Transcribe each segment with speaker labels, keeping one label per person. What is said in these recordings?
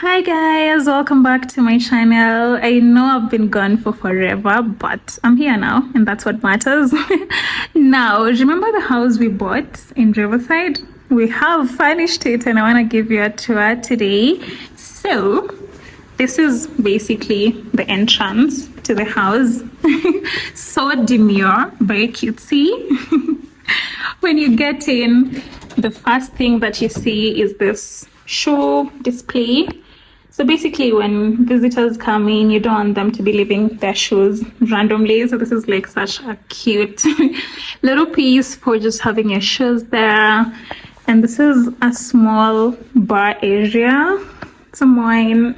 Speaker 1: Hi guys, welcome back to my channel. I know I've been gone for forever, but I'm here now and that's what matters. Now, remember the house we bought in Riverside? We have furnished it and I want to give you a tour today. So, this is basically the entrance to the house. So demure, very cutesy. When you get in, the first thing that you see is this show display. So basically when visitors come in, you don't want them to be leaving their shoes randomly. So this is like such a cute little piece for just having your shoes there. And this is a small bar area, some wine.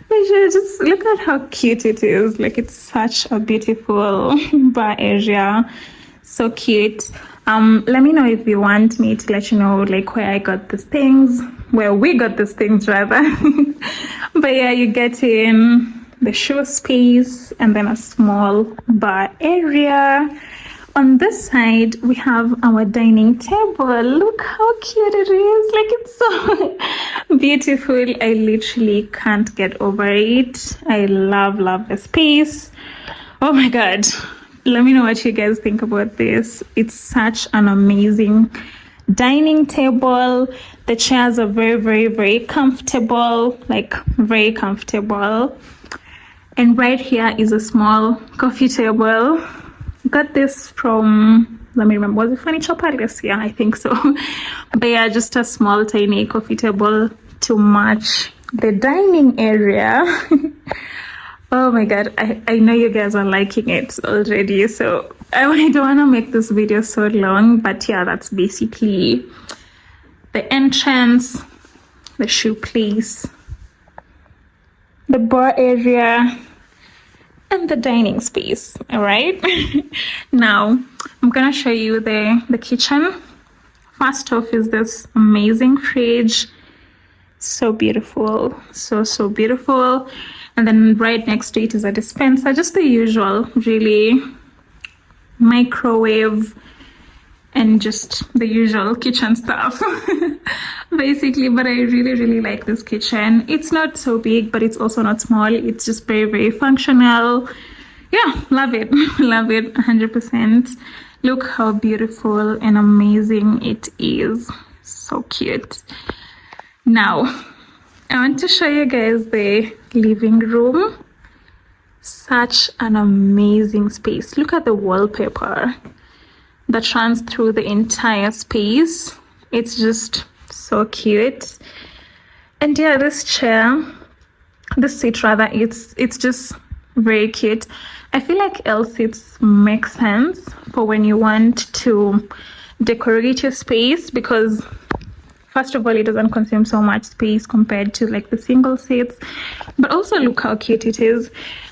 Speaker 1: Just look at how cute it is. Like, it's such a beautiful bar area. So cute. Let me know if you want me to let you know like where I got these things, where we got these things rather. But yeah, you get in the show space and then a small bar area. On this side, we have our dining table. Look how cute it is. Like, it's so beautiful. I literally can't get over it. I love the space. Oh my God. Let me know what you guys think about this. It's such an amazing dining table. The chairs are very comfortable, like very comfortable. And right here is a small coffee table. Got this from, let me remember, was it Furniture Palace? Yeah, I think so. But yeah, just a small tiny coffee table to match the dining area. Oh my God, I know you guys are liking it already, so I don't want to make this video so long, but yeah, that's basically the entrance, the shoe place, the bar area, and the dining space. All right. Now I'm gonna show you the kitchen. First off is this amazing fridge. So beautiful, so beautiful. And then right next to it is a dispenser, just the usual, really. Microwave and just the usual kitchen stuff basically. But I really like this kitchen. It's not so big, but it's also not small. It's just very functional. Yeah, love it. Love it 100%. Look how beautiful and amazing it is. So cute. Now I want to show you guys the living room. Such an amazing space. Look at the wallpaper that runs through the entire space. It's just so cute. And yeah, this seat rather, it's just very cute. I feel like L seats make sense for when you want to decorate your space, because first of all, it doesn't consume so much space compared to like the single seats. But also look how cute it is.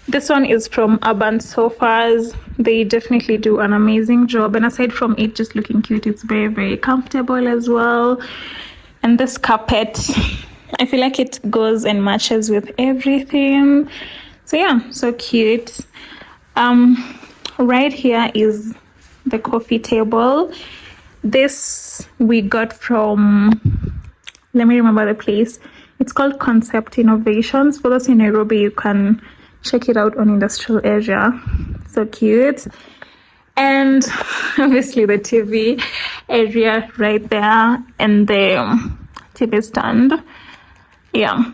Speaker 1: This one is from Urban Sofas. They definitely do an amazing job. And aside from it just looking cute, it's very comfortable as well. And this carpet, I feel like it goes and matches with everything. So yeah, so cute. Right here is the coffee table. This we got from, let me remember the place. It's called Concept Innovations. For those in Nairobi, you can check it out on Industrial Area. So cute. And obviously the TV area right there and the TV stand. Yeah.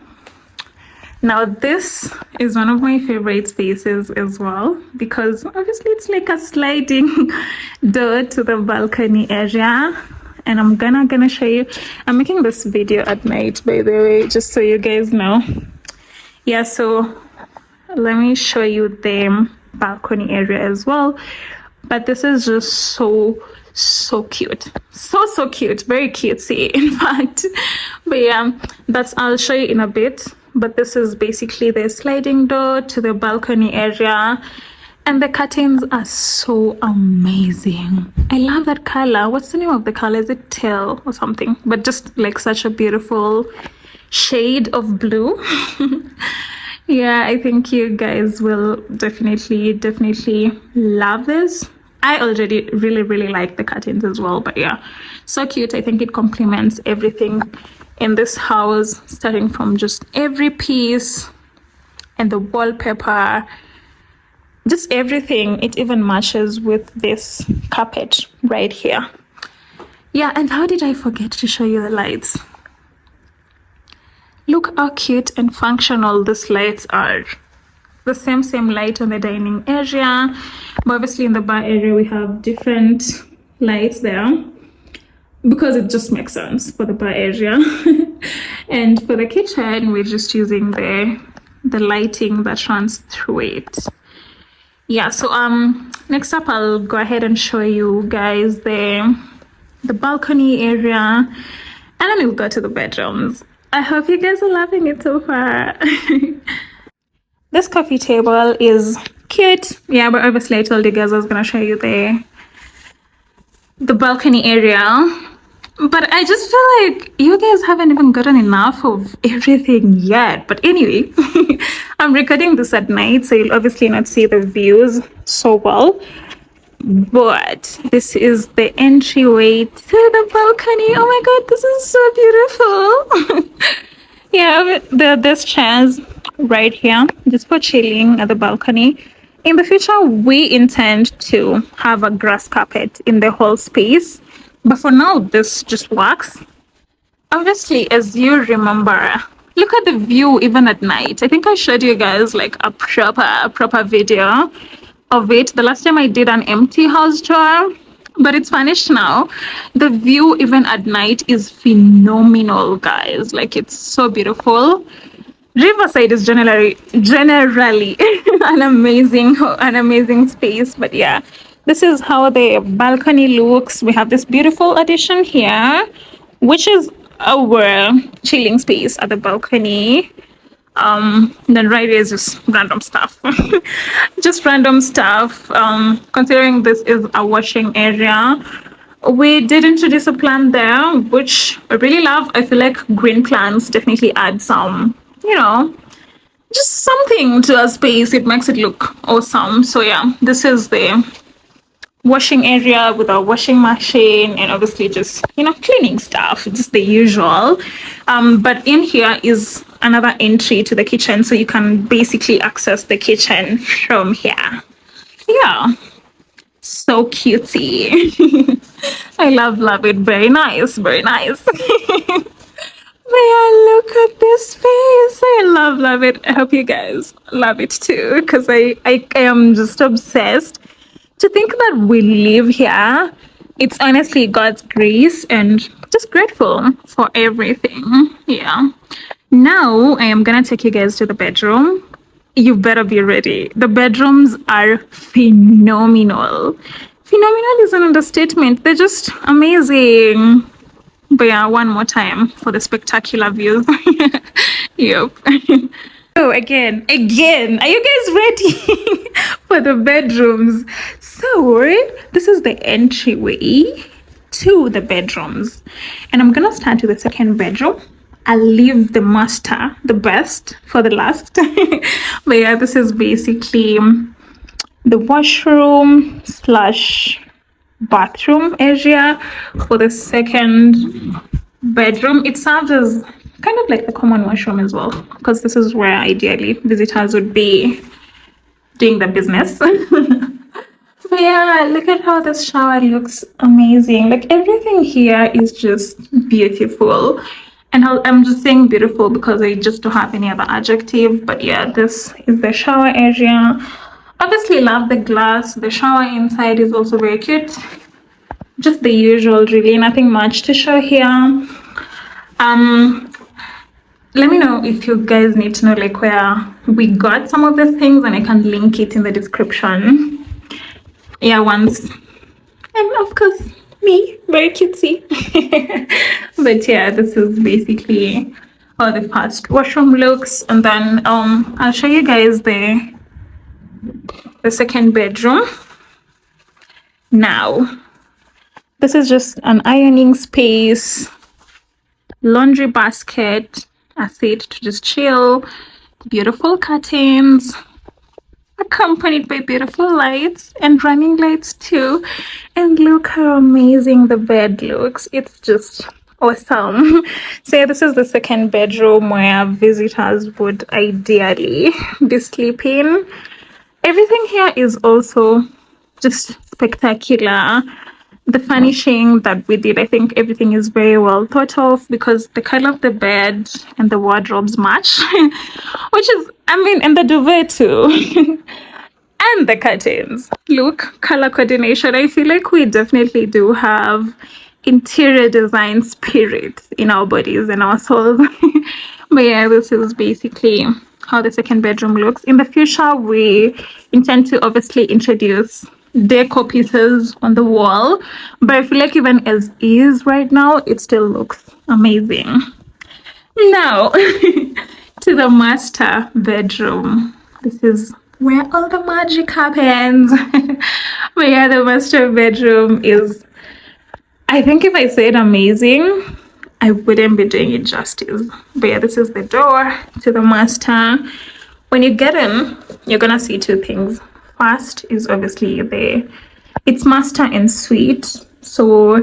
Speaker 1: Now this is one of my favorite spaces as well, because obviously it's like a sliding door to the balcony area. And I'm gonna show you. I'm making this video at night, by the way, just so you guys know. Yeah, so let me show you the balcony area as well. But this is just so cute. So cute. Very cutesy, in fact. But yeah, I'll show you in a bit. But this is basically the sliding door to the balcony area. And the curtains are so amazing. I love that color. What's the name of the color? Is it teal or something? But just like such a beautiful shade of blue. Yeah, I think you guys will definitely love this. I already really like the curtains as well. But yeah, so cute. I think it complements everything in this house, starting from just every piece and the wallpaper, just everything. It even matches with this carpet right here. Yeah, and how did I forget to show you the lights? Look how cute and functional these lights are. The same light on the dining area, but obviously in the bar area we have different lights there because it just makes sense for the bar area. And for the kitchen, we're just using the lighting that runs through it. Yeah, so next up I'll go ahead and show you guys the balcony area, and then we'll go to the bedrooms. I hope you guys are loving it so far. This coffee table is cute. Yeah, but obviously I told you guys I was gonna show you the balcony area. But I just feel like you guys haven't even gotten enough of everything yet. But anyway, I'm recording this at night, so you'll obviously not see the views so well. But this is the entryway to the balcony. Oh my god, this is so beautiful. Yeah, there's chairs right here just for chilling at the balcony. In the future, we intend to have a grass carpet in the whole space, but for now this just works. Obviously, as you remember, look at the view even at night. I think I showed you guys like a proper video of it the last time I did an empty house tour, but it's finished now. The view even at night is phenomenal, guys. Like, it's so beautiful. Riverside is generally an amazing space. But yeah, this is how the balcony looks. We have this beautiful addition here, which is our chilling space at the balcony. Then right here is just random stuff. Just random stuff. Considering this is a washing area, we did introduce a plant there, which I really love. I feel like green plants definitely add some, just something to a space. It makes it look awesome. So yeah, this is the washing area with our washing machine, and obviously just cleaning stuff, just the usual. But in here is another entry to the kitchen, so you can basically access the kitchen from here. Yeah, so cutesy. I love it. Very nice. Man, look at this space. I love it. I hope you guys love it too, because I am just obsessed. To think that we live here, it's honestly God's grace, and just grateful for everything. Yeah. Now I am gonna take you guys to the bedroom. You better be ready. The bedrooms are phenomenal. Phenomenal is an understatement. They're just amazing. But yeah, one more time for the spectacular views. Yep. So again, are you guys ready for the bedrooms? So this is the entryway to the bedrooms, and I'm gonna start with the second bedroom. I'll leave the best for the last. But yeah, this is basically the washroom slash bathroom area for the second bedroom. It serves as kind of like the common washroom as well, because this is where ideally visitors would be doing the business. But yeah, look at how this shower looks amazing. Like, everything here is just beautiful. And I'm just saying beautiful because I just don't have any other adjective. But yeah, this is the shower area. Obviously love the glass. The shower inside is also very cute. Just the usual, really, nothing much to show here. Let me know if you guys need to know like where we got some of the things, and I can link it in the description. Yeah, once. And of course, me, very cutesy. But yeah, this is basically how the first washroom looks, and then I'll show you guys the second bedroom. Now, this is just an ironing space, laundry basket, a seat to just chill, beautiful curtains, accompanied by beautiful lights and running lights too. And look how amazing the bed looks. It's just Awesome. So yeah, this is the second bedroom where visitors would ideally be sleeping. Everything here is also just spectacular. The furnishing that we did, I think everything is very well thought of because the color of the bed and the wardrobes match, which is, I mean, and the duvet too. And the curtains. Look, color coordination. I feel like we definitely do have interior design spirit in our bodies and our souls. But yeah, this is basically how the second bedroom looks. In the future, we intend to obviously introduce deco pieces on the wall, but I feel like even as is right now, it still looks amazing. Now, to the master bedroom. This is where all the magic happens. But yeah, the master bedroom is, I think if I said amazing, I wouldn't be doing it justice. But yeah, this is the door to the master. When you get in, you're gonna see two things. First is obviously it's master and suite. So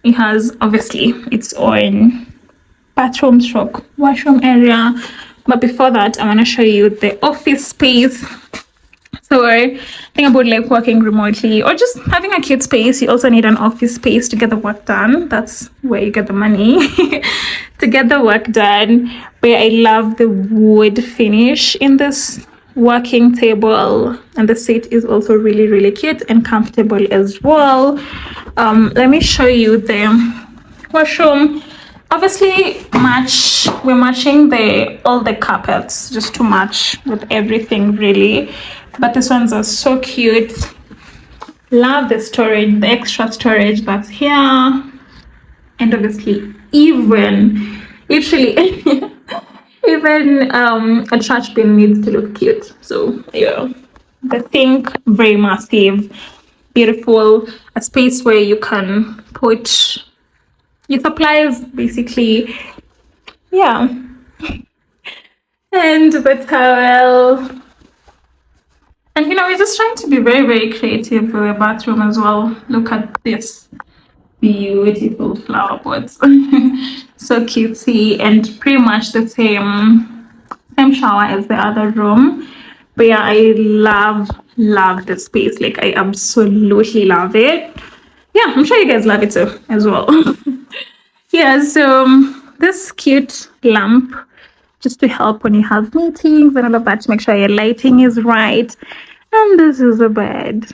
Speaker 1: it has obviously its own bathroom stroke washroom area. But before that, I want to show you the office space. So I think about like working remotely or just having a cute space. You also need an office space to get the work done. That's where you get the money to get the work done. But I love the wood finish in this working table, and the seat is also really, really cute and comfortable as well. Let me show you the washroom. Obviously, we're matching all the carpets just to match with everything really. But these ones are so cute. Love the storage, the extra storage that's here. And obviously, even literally even a trash bin needs to look cute. So yeah, the sink, very massive, beautiful, a space where you can put your supplies basically. Yeah. And the towel. And we're just trying to be very, very creative for the bathroom as well. Look at this beautiful flower pots. So cutesy, and pretty much the same shower as the other room. But yeah, I love the space. Like I absolutely love it. Yeah, I'm sure you guys love it too as well. Yeah, so this cute lamp just to help when you have meetings and all of that, to make sure your lighting is right. And this is a bed.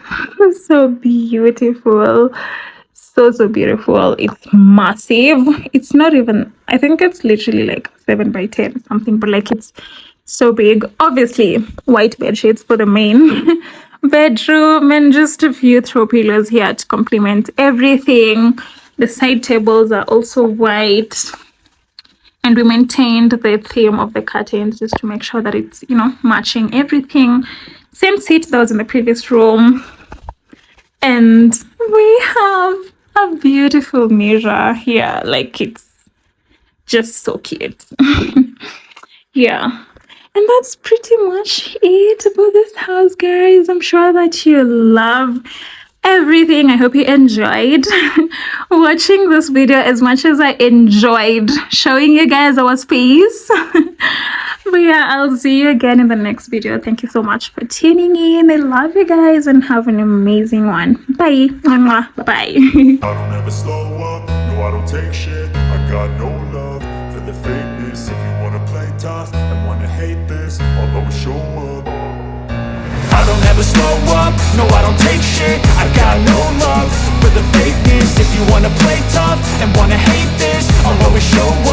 Speaker 1: So beautiful. So beautiful. It's massive. It's not even, I think it's literally like 7 by 10 something, but like it's so big. Obviously, white bed sheets for the main bedroom, and just a few throw pillows here to complement everything. The side tables are also white. And we maintained the theme of the curtains just to make sure that it's, matching everything. Same seat that was in the previous room. And we have a beautiful mirror here. Like, it's just so cute. Yeah. And that's pretty much it about this house, guys. I'm sure that you love everything. I hope you enjoyed watching this video as much as I enjoyed showing you guys our space. But yeah, I'll see you again in the next video. Thank you so much for tuning in. I love you guys and have an amazing one. Bye. Bye.
Speaker 2: I don't ever slow up, no I don't take shit. I got no love for the fakeness. If you wanna play tough and wanna hate this, I'll always show up. I don't ever slow up, no I don't take shit. I got no love for the fakeness. If you wanna play tough and wanna hate this, I'll always show up.